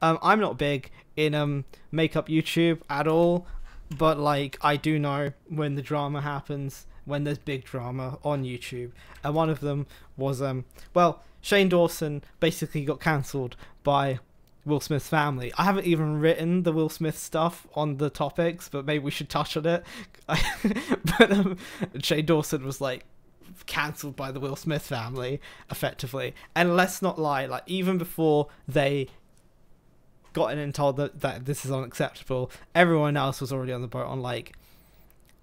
I'm not big in makeup YouTube at all, but like I do know when the drama happens, when there's big drama on YouTube, and one of them was well, Shane Dawson basically got cancelled by Will Smith's family. I haven't even written the Will Smith stuff on the topics, but maybe we should touch on it. But Shane Dawson was like cancelled by the Will Smith family effectively, and let's not lie, like even before they got in and told that this is unacceptable, everyone else was already on the boat on like,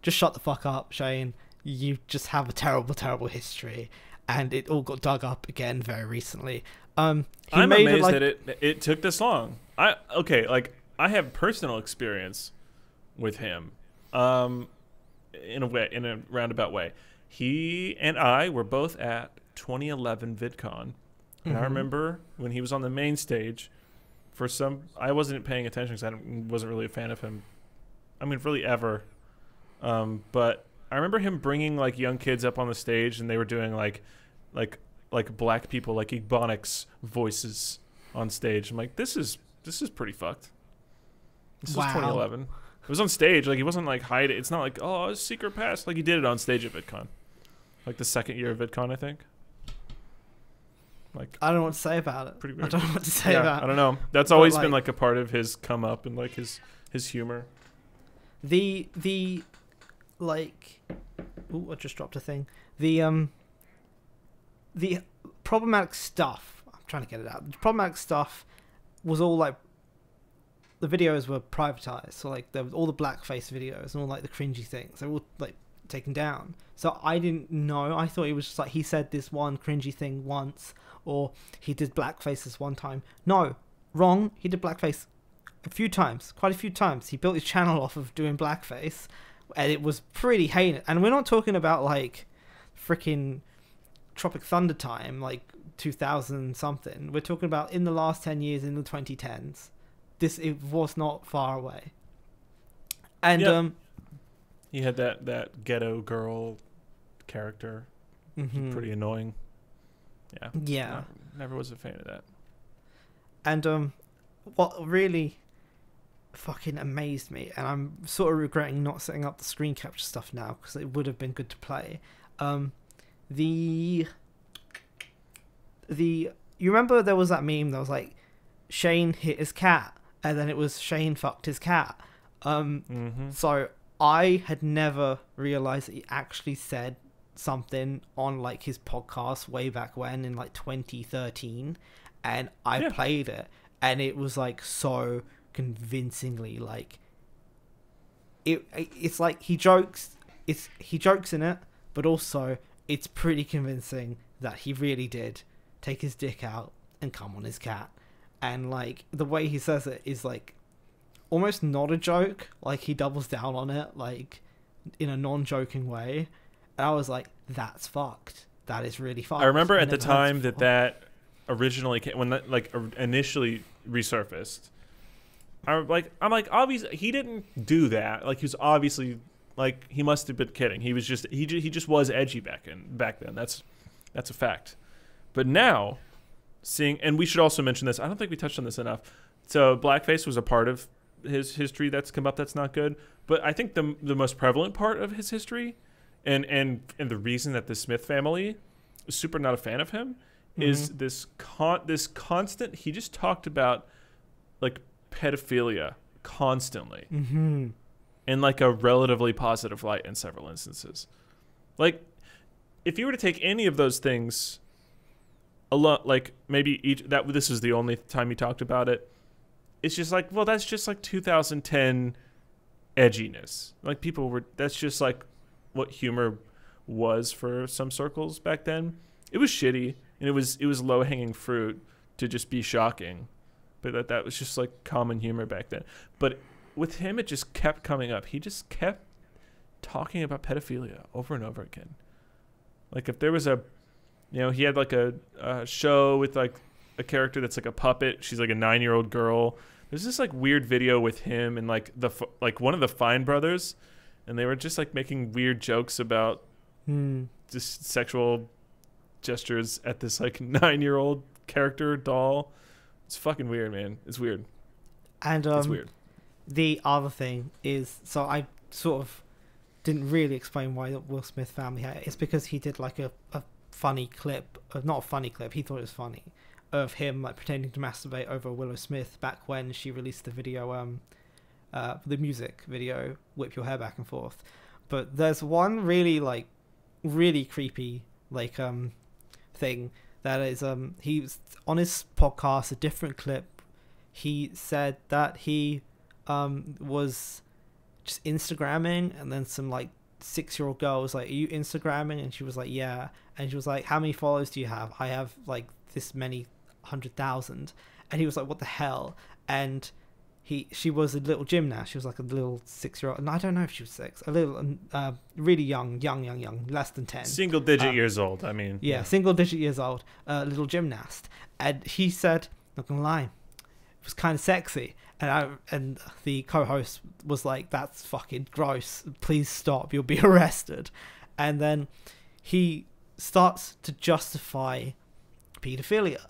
just shut the fuck up, Shane. You just have a terrible history, and it all got dug up again very recently. I'm amazed that it took this long. I have personal experience with him, in a roundabout way. He and I were both at 2011 VidCon, and I remember when he was on the main stage. I wasn't paying attention because I wasn't really a fan of him. I mean, really ever. But I remember him bringing like young kids up on the stage, and they were doing like black people, like Ebonics voices on stage. I'm like, this is pretty fucked. This was 2011. It was on stage. Like he wasn't like hiding. It's not like, oh, a secret pass. Like he did it on stage at VidCon, like the second year of VidCon, I think. Like, I don't know what to say about it. Pretty weird. I don't know what to say about it. I don't know. That's always been like a part of his come up and like his humor. The like, ooh, I just dropped a thing. The problematic stuff. I'm trying to get it out. The problematic stuff was all like, the videos were privatized. So like there was all the blackface videos and all like the cringy things. They were all like taken down. So I didn't know. I thought it was just like he said this one cringy thing once, or he did blackface this one time. No, wrong. He did blackface a few times, quite a few times. He built his channel off of doing blackface, and it was pretty heinous. And we're not talking about like freaking Tropic Thunder time, like 2000 something. We're talking about in the last 10 years, in the 2010s. It was not far away. And he had that ghetto girl character. Pretty annoying. Yeah. Never was a fan of that. And what really fucking amazed me, and I'm sort of regretting not setting up the screen capture stuff now because it would have been good to play. You remember there was that meme that was like, Shane hit his cat, and then it was Shane fucked his cat. So I had never realized that he actually said something on like his podcast way back when in like 2013, and I played it, and it was like so convincingly like it's like he jokes in it, but also it's pretty convincing that he really did take his dick out and come on his cat. And like the way he says it is like almost not a joke, like he doubles down on it like in a non-joking way. And I was like, that's fucked. That is really fucked. I remember at the time that originally came, when that like initially resurfaced, I'm like, obviously he didn't do that. Like he was obviously like, he must have been kidding. He was just he just was edgy back then. That's a fact. But now seeing, and we should also mention this, I don't think we touched on this enough. So blackface was a part of his history that's come up that's not good. But I think the most prevalent part of his history and the reason that the Smith family is super not a fan of him is this constant, he just talked about like pedophilia constantly in like a relatively positive light in several instances. Like if you were to take any of those things a lot, like maybe this was the only time he talked about it, it's just like, well, that's just like 2010 edginess. Like that's just like what humor was for some circles back then. It was shitty, and it was low-hanging fruit to just be shocking, but that was just like common humor back then. But with him, it just kept coming up. He just kept talking about pedophilia over and over again. Like if there was he had like a show with like a character that's like a puppet. She's like a 9-year-old girl. There's this like weird video with him and like one of the Fine brothers, and they were just like making weird jokes about just sexual gestures at this like 9-year-old character doll. It's fucking weird, man. It's weird. And It's weird. the other thing is, so I sort of didn't really explain why the Will Smith family had it. It's because he did like a funny clip, not a funny clip, he thought it was funny, of him like pretending to masturbate over Willow Smith back when she released the video, the music video, Whip Your Hair Back and Forth. But there's one really creepy thing that is he was on his podcast, a different clip. He said that he was just Instagramming, and then some like 6-year-old girl was like, "Are you Instagramming?" And she was like, "Yeah." And she was like, "How many followers do you have?" "I have like this many 100,000." And he was like, "What the hell?" And she was a little gymnast. She was like a little 6-year-old, and I don't know if she was 6, a little really young, less than 10, Single digit years old. I mean, yeah, single digit years old, little gymnast. And he said, not gonna lie, it was kind of sexy. And the co-host was like, "That's fucking gross. Please stop. You'll be arrested." And then he starts to justify pedophilia,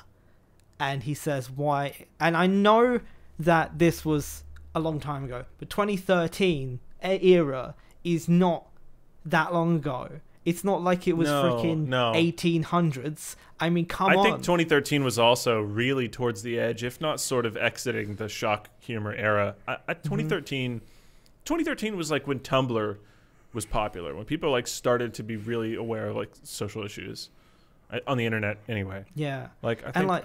and he says why. And I know that this was a long time ago, but 2013 era is not that long ago. It's not like it was freaking 1800s. I mean, come on. I think 2013 was also really towards the edge, if not sort of exiting the shock humor era. 2013 was like when Tumblr was popular, when people like started to be really aware of like social issues on the internet anyway. Yeah. I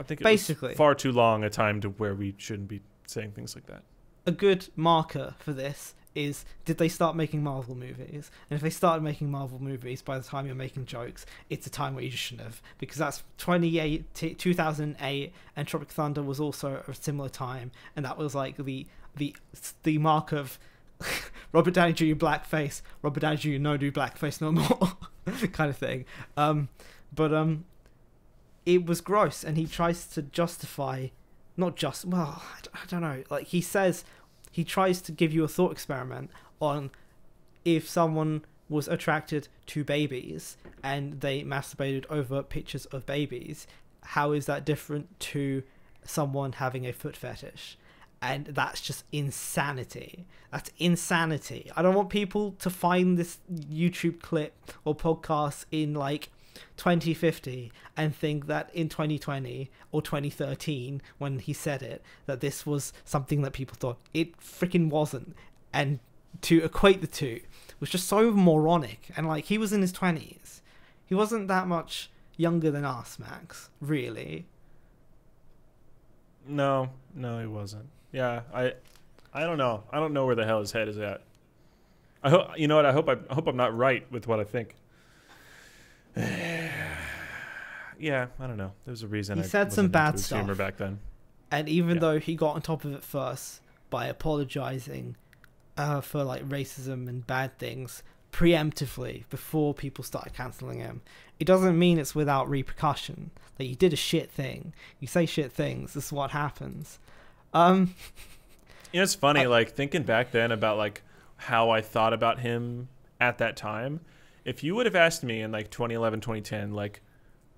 think basically, it was far too long a time to where we shouldn't be saying things like that. A good marker for this is, did they start making Marvel movies? And if they started making Marvel movies by the time you're making jokes, it's a time where you shouldn't have, because that's 2008, and Tropic Thunder was also a similar time, and that was like the mark of Robert Downey Jr. blackface, Robert Downey Jr. no do blackface no more kind of thing. But it was gross, and he tries to justify, I don't know, like he says, he tries to give you a thought experiment on if someone was attracted to babies and they masturbated over pictures of babies, how is that different to someone having a foot fetish? And that's just insanity. That's insanity. I don't want people to find this YouTube clip or podcast in like 2050 and think that in 2020 or 2013 when he said it, that this was something that people thought. It freaking wasn't. And to equate the two was just so moronic. And like, he was in his 20s. He wasn't that much younger than us, Max, really. No, he wasn't. Yeah, I don't know. I don't know where the hell his head is at. I hope, you know what? I hope I'm not right with what I think. Yeah, I don't know. There's a reason he said some bad stuff humor back then. And even though he got on top of it first by apologizing for like racism and bad things preemptively before people started canceling him, it doesn't mean it's without repercussion. Like, you did a shit thing. You say shit things. This is what happens. It's funny, like thinking back then about like how I thought about him at that time. If you would have asked me in like 2011, 2010, like,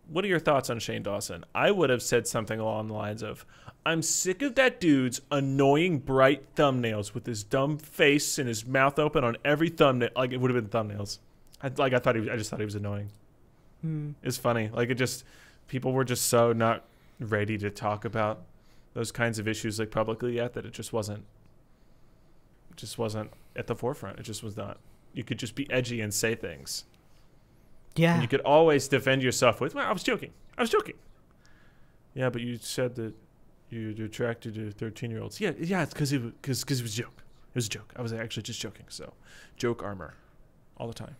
what are your thoughts on Shane Dawson? I would have said something along the lines of, I'm sick of that dude's annoying bright thumbnails with his dumb face and his mouth open on every thumbnail. Like, it would have been thumbnails. I just thought he was annoying. It's funny. Like, people were just so not ready to talk about those kinds of issues like publicly yet that it just wasn't at the forefront. It just was not. You could just be edgy and say things. Yeah. And you could always defend yourself with, well, I was joking. Yeah, but you said that you're attracted to 13-year-olds. Yeah, it's because it was a joke. It was a joke. I was actually just joking. So, joke armor all the time.